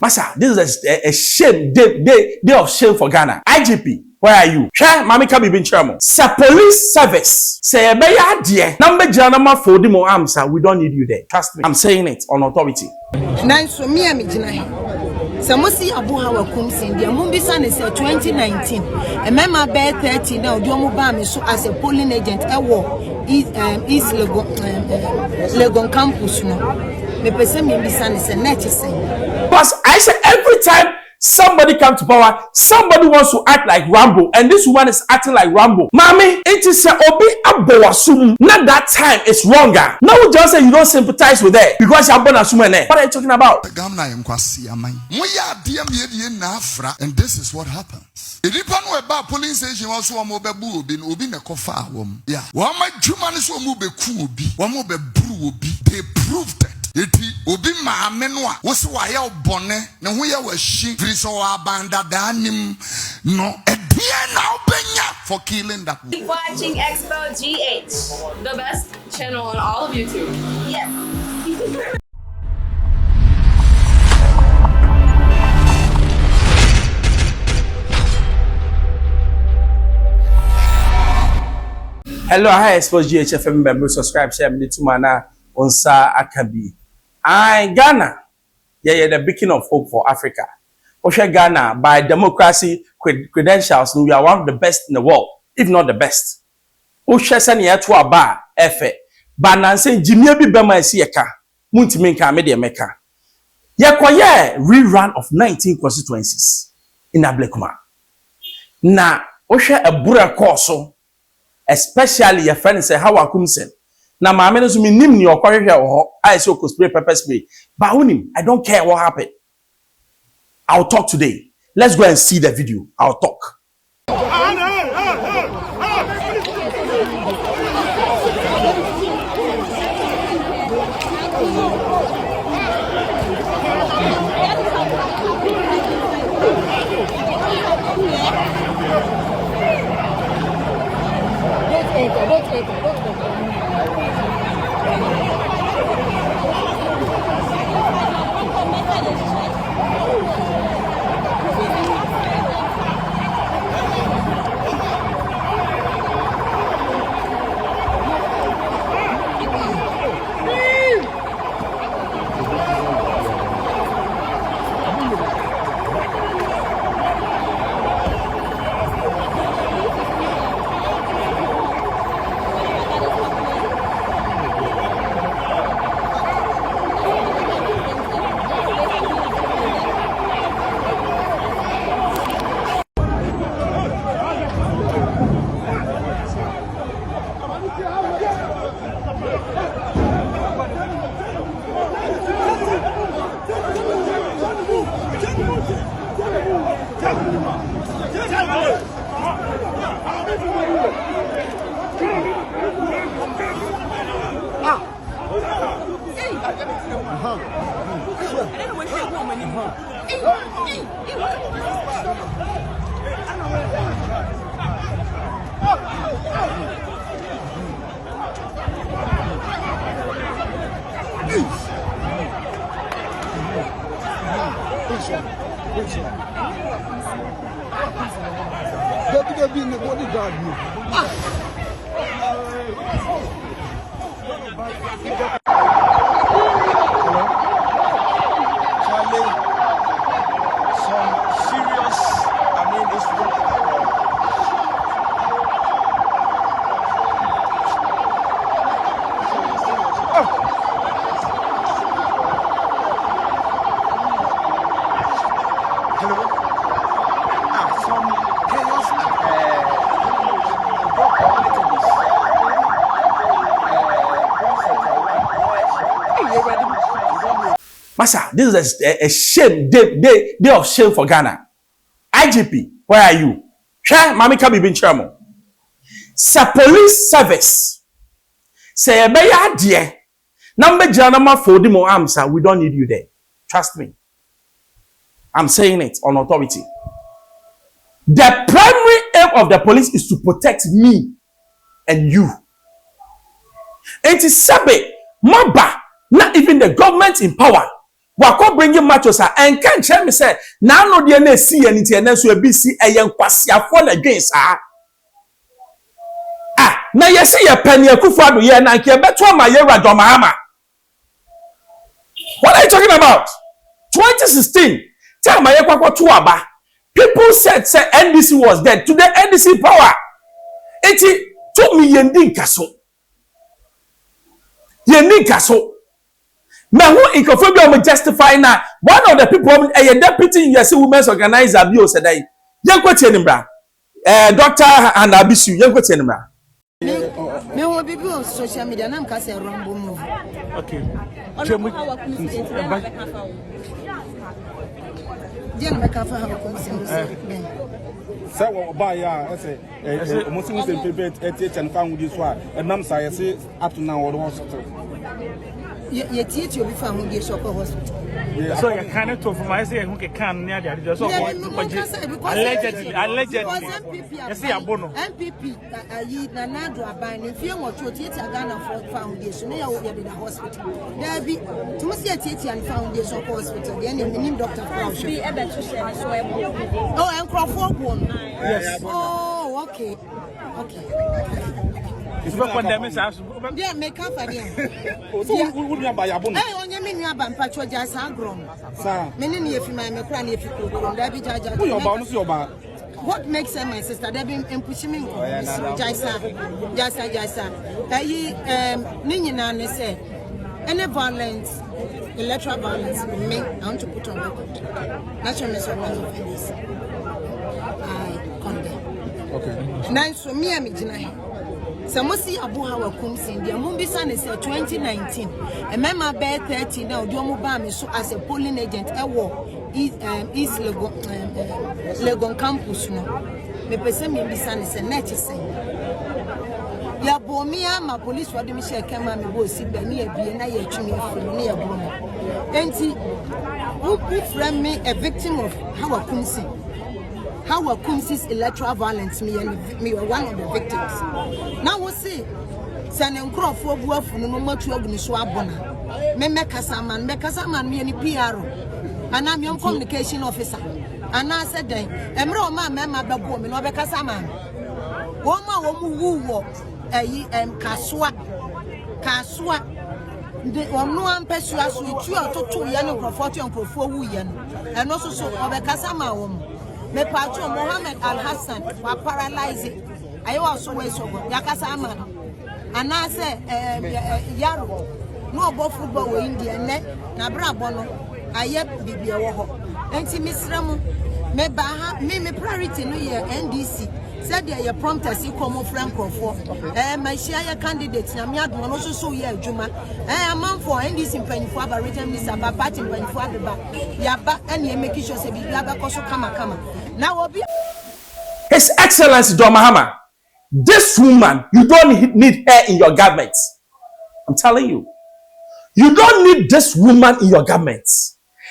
Massa, this is a shame, day of shame for Ghana. IGP, where are you? Share, Mami Kabi bin Chairman. Sa police service. Say, Beya dear. Number Janama for the more arms, we don't need you there. Trust me. I'm saying it on authority. Nice for me, I'm Samosi Abu Hawa Koomson, the Mumbisa is 2019. A member bear 30 now, Diomubami, so as a polling agent, a war, East Legon campus. No, me person Mumbisa is a netizing. Because I say every time somebody comes to power, somebody wants to act like Rambo, and this woman is acting like Rambo. Mommy, it is a obi abowasum. Not that time, it's wronger. Now we just say you don't sympathize with her because you're born as woman. What are you talking about? And this is what happens. It depends on about police station also obi na kofa wom. Yeah. One my human is one move be cool be. One move be brew be. They proved it. Eti obi maame no a wo se wa ye obone ne ho ye wa hyi firi so abanda danim no edie na obenya for killing that. Keep watching Xposed GH, the best channel on all of YouTube. Yes. Hello, hi, Xposed GHFM member, subscribe, share, me to mana onsa akabi. Ghana, yeah, the beacon of hope for Africa. Osha Ghana, by democracy credentials, we are one of the best in the world, if not the best. Osha sani to a bar, efe. Bananse Jimmy Bema Siaka, Muntiminka Media Meka. Yakoye rerun of 19 constituencies in Ablekuma. Na Osha a Bura Corso, especially your friend say Hawa Koomson. Na maame no so mi nim ni okorehwe ho I say spray pepper spray but I don't care what happened. I'll talk today. Let's go and see the video. I'll talk. Be in the bodyguard. Charlie, some serious, it's Massa, this is a shame, day of shame for Ghana. IGP, where are you? Share, Mami Kabi bin Chairman. Sa police service. Say, Beya dear. Number Janama for the more arms, we don't need you there. Trust me. I'm saying it on authority. The primary aim of the police is to protect me and you. It is Sabe, Maba, not even the government in power. Wako bringing matches and can't tell me say now no the NDC and international BC a young kwasiafo against na yesi ye penny akufado ye na nke beto ma ye radomahama. What are you talking about? 2016 tell my kwakwa to aba. People said say NDC was dead. Today NDC power 2 million din kaso. Ye ni kaso. Now who incophobia will justify now one of the people a deputy yes women's organizer bio said I yanko tienimra Dr. and Abisu yanko tienimra. Me will be on social media and I'm casting a rumble move. Okay. Say what buy ya say Muslims people at and found with this one and I'm say up to now or hospital. You teach you before we get shop hospital. So you can't talk from I say who can near the just allegedly. Yes, yeah, bono. MPP, Nanado are buying if you want to teach a Ghana for foundation, they will be the hospital. There be to see a teacher and foundation hospital, the name Dr. Crouch. Oh, and Crawford one. Yes. Oh, okay. It's not condemning us. Yeah, make up for them. So, would you buy a bonnet? I only mean you have been patrolized and grown. Sir, many if you may make plan if you could go on that be judged. What makes them my sister? They've been pushing me. Jaisa. Nina said, any violence, electoral violence, me, I want to put on record. That's your message of this. I condemn. Okay. Nice for me, I'm in Samosi Abu Hawa Koomson, the Mumbisa is 2019. A member bear 30 now, Diomubami so as a polling agent at war East Legon campus. No, me person me bisan is a netizens. Ya bomia ma police for the Michelle Kema me bo si be ni ebie na ye twumi afro ni ebro. Enti who friend me a victim of Hawa Koomson. Hawa Koomson's electoral violence, me were one of the victims. Now we see, sending crop for work no much work in Swabona. Me Kasaman, me any PR, and I'm your communication officer. And I said, Emro, my member, Babu, me no Kasaman. Woma woo Kaswa. The no one persuades with 2 or 2 young 40 and 4 yen, and also so of a Kasama. Me patron Mohammed Al Hassan wa paralyzed. I also way so yakasa man. And I say yaro no bo football we India ne na bra bono aye bibia wo ho. Enti misramu me ba ha me priority no ye NDC. Said there you prompt us come friend for my share candidate na me adon no so ye adwuma man for NDC mpanifo aba region minister ba party mpanifo adeba yaba and ye make sure say bibia ba koso kama now obi His Excellency Domahama, this woman, you don't need her in your government. I'm telling you, you don't need this woman in your government.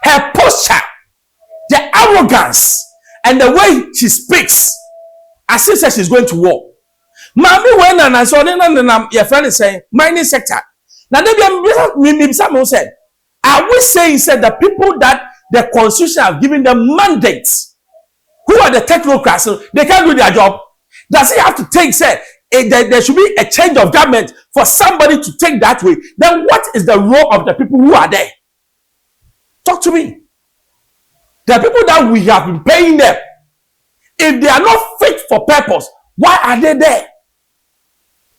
Her posture, the arrogance, and the way she speaks, as if she's going to war. Mami when and I saw your friend is saying mining sector. Now someone said, are we saying said the people that the constitution have given them mandates, who are the technocrats, they can't do their job? Does it have to take say there should be a change of government for somebody to take that way? Then what is the role of the people who are there? Talk to me. The people that we have been paying them, if they are not fit for purpose, why are they there?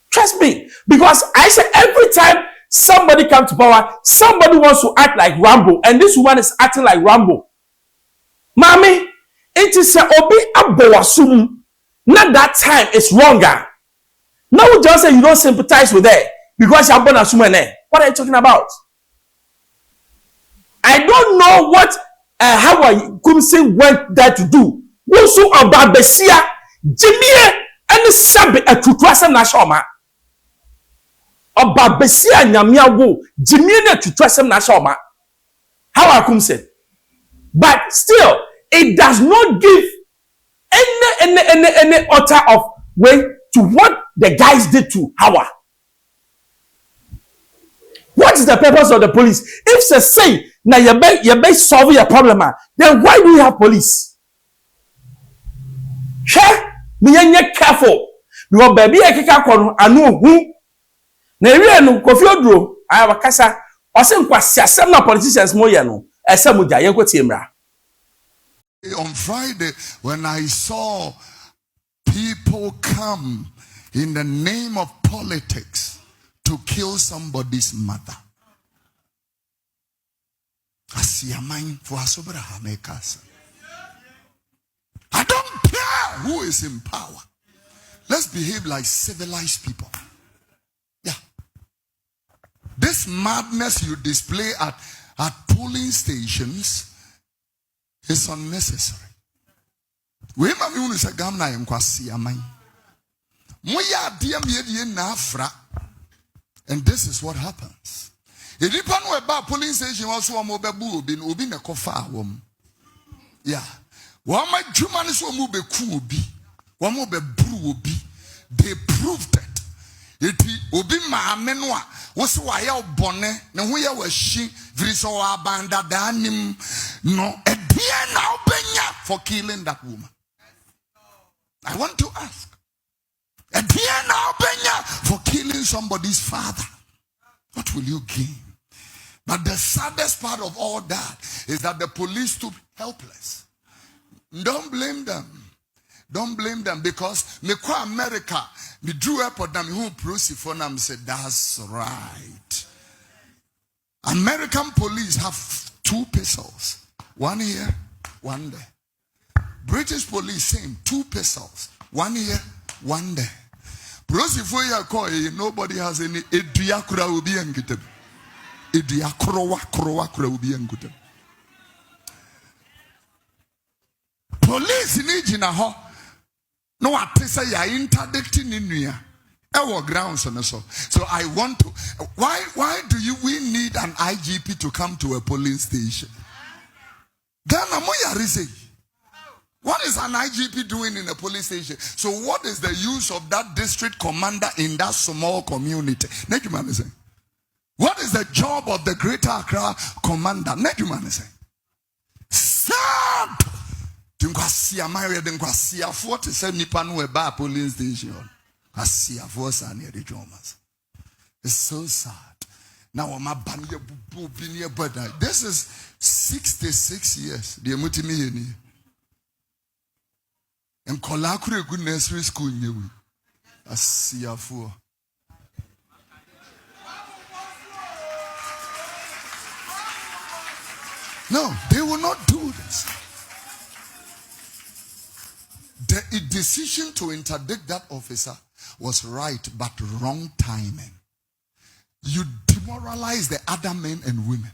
Trust me, because I say every time somebody comes to power, somebody wants to act like Rambo, and this one is acting like Rambo. Mommy, it is a obi abowasum. Not that time, it's wronger. Now we just say you don't sympathize with her because you're born as woman. What are you talking about? I don't know what Hawa Koomson went there to do. Also about Besia, Jimmy, and the Sabi a Tutrasa Nashoma. About Besia Nyamiago, Jimmy and Tutrasa Nashoma. Hawa Koomson. But still, it does not give any utter of way to what the guys did to Hawa. What is the purpose of the police? If they say Now you be solve your problem. Then why do you have police? Sure, me careful. Because baby I keka kono anu hu. Na area no Kofi Oduro aya wakasa ose nkwasi asem na politicians mo ye no ese mo gya ye kwoti emra. On Friday, when I saw people come in the name of politics to kill somebody's mother, Asiaman for Asobraham Casa. I don't care who is in power. Let's behave like civilized people. Yeah. This madness you display at polling stations is unnecessary. We mami unu se gamna NKWASIAMAN. Moya diam ye na afra. And this is what happens. If you pan about polling station also wa mobebu obi na kofa wom. Yeah. Wa ma dwuma ne so mu be ku obi. Wa mo be bru obi. They proved it. Eti obi maame no a wo se wa ya obone ne ho ya wa hyi viri so wa banda danim no ebia na obenya for killing that woman. I want to ask, ebia na obenya for killing somebody's father, what will you gain? But the saddest part of all that is that the police stood helpless. Don't blame them. Don't blame them, because me kwa America, me drew up on them who proceed for them said that's right. American police have 2 pistols, one here, one there. British police same 2 pistols, one here, one there. Proceed for your call, nobody has any ediakura ubi engitem. Ediakrowa ubi engitem. Police in Ijinaho. No, I say you're interdicting in here. Our grounds on so. So I want to. Why do we need an IGP to come to a polling station? Ghana moya rise. What is an IGP doing in a police station? So what is the use of that district commander in that small community? What is the job of the Greater Accra commander? Sad. NKWASIAMAN to say nipa no eba polling station. Asiafo sa near the jomas. It's so sad. Now my banya bubu near brother. This is 66 years. The mutimi yeni. And kolakure good nursery school nyewi. Asiafo. No, they will not do this. The decision to interdict that officer was right, but wrong timing. You demoralize the other men and women.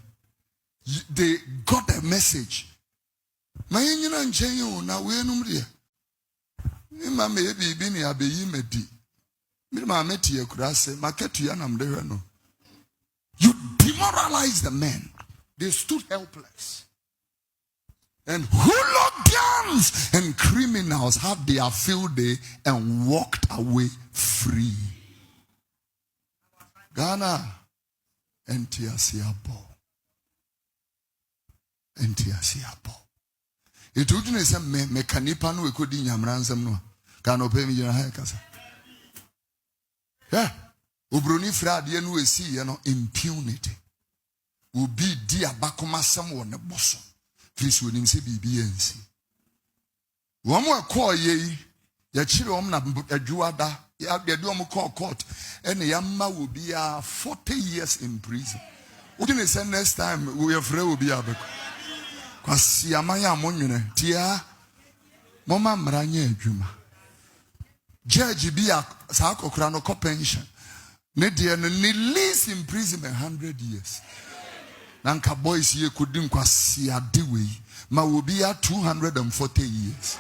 They got a message. You demoralize the men. They stood helpless. And hooligans and criminals had their field day and walked away free. Ghana, NTSiabo. It wouldn't say mechanipan we could in Yamransam no. Can pay me your hair, Casa. Yeah. Ubruni Frad, we see, impunity. Will be dear Bakoma someone a bosom. Please will him say BBNC. One more call ye, your children a juada, ya do call court, and the Yamma will be 40 years in prison. Wouldn't say next time we are free will be able. Because Yamaya Monune, Tia Mama Maranye Juma. Judge be a Sako Krano pension. Nedia least imprisonment 100 years. Nanka boys ye couldn't kwasia diwe. Ma will be at 240 years.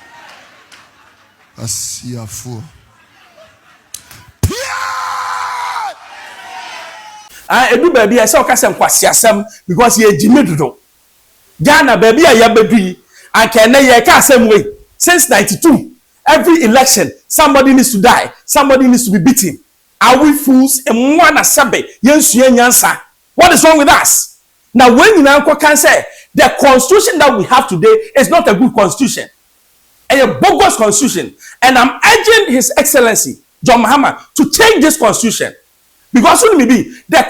Asia 4. Edu baby I saw kasem kwasiasem because ye jimidodo. Ghana baby ya bebi and can ye kasem way since 92. Every election somebody needs to die, somebody needs to be beaten. Are we fools? And one asabe yensu yenyansa. What is wrong with us? Now, when you now can say the constitution that we have today is not a good constitution, and a bogus constitution, and I'm urging His Excellency John Mahama to change this constitution, because soon maybe the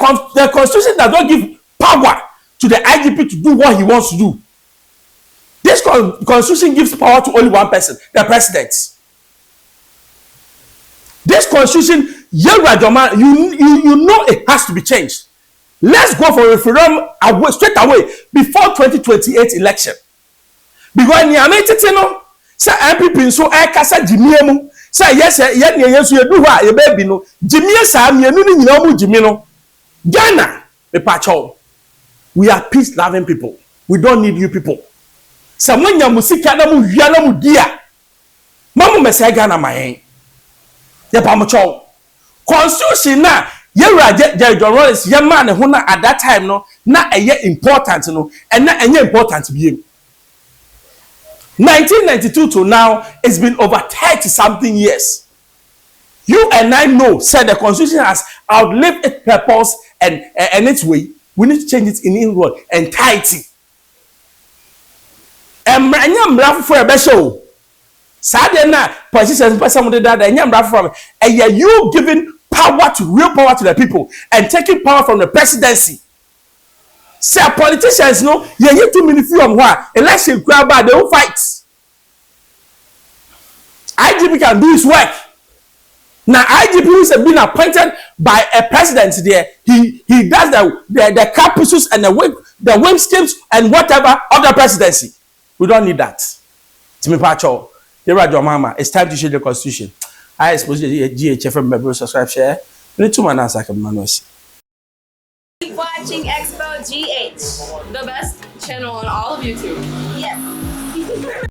constitution does not give power to the IGP to do what he wants to do. This constitution gives power to only one person, the president. This constitution, you know it has to be changed. Let's go for a referendum straight away before 2028 election. Because ni ametete no say MPP so e kasa jimie mu say yes ye ne yesu edu ho a ye ba bi no jimie sa mienu ni nyina mu jimi no Ghana me pacho. We are peace loving people. We don't need you people. Samanya musika na mu hia na mu dia. Mamu mese Ghana mahen. Ye pa mo cho. Constitution na Yera John Rollins, your man who at that time no na a year important no and na a year important to be 1992 to now, it's been over 30 something years. You and I know said the constitution has outlived its purpose and its way. We need to change it in England entirety. And I'm for a special. Sadly, na politicians person that and you giving real power to the people and taking power from the presidency. Say politicians know you need too many few election grab by they don't fight. IGP can do his work. Now IGP who's been appointed by a president there, he does the caprices and the whim schemes and whatever of the presidency. We don't need that. To me, Pacho, it's time to change the constitution. I suppose GHFM member subscribe share. Keep watching Xposed GH, the best channel on all of YouTube. Yes.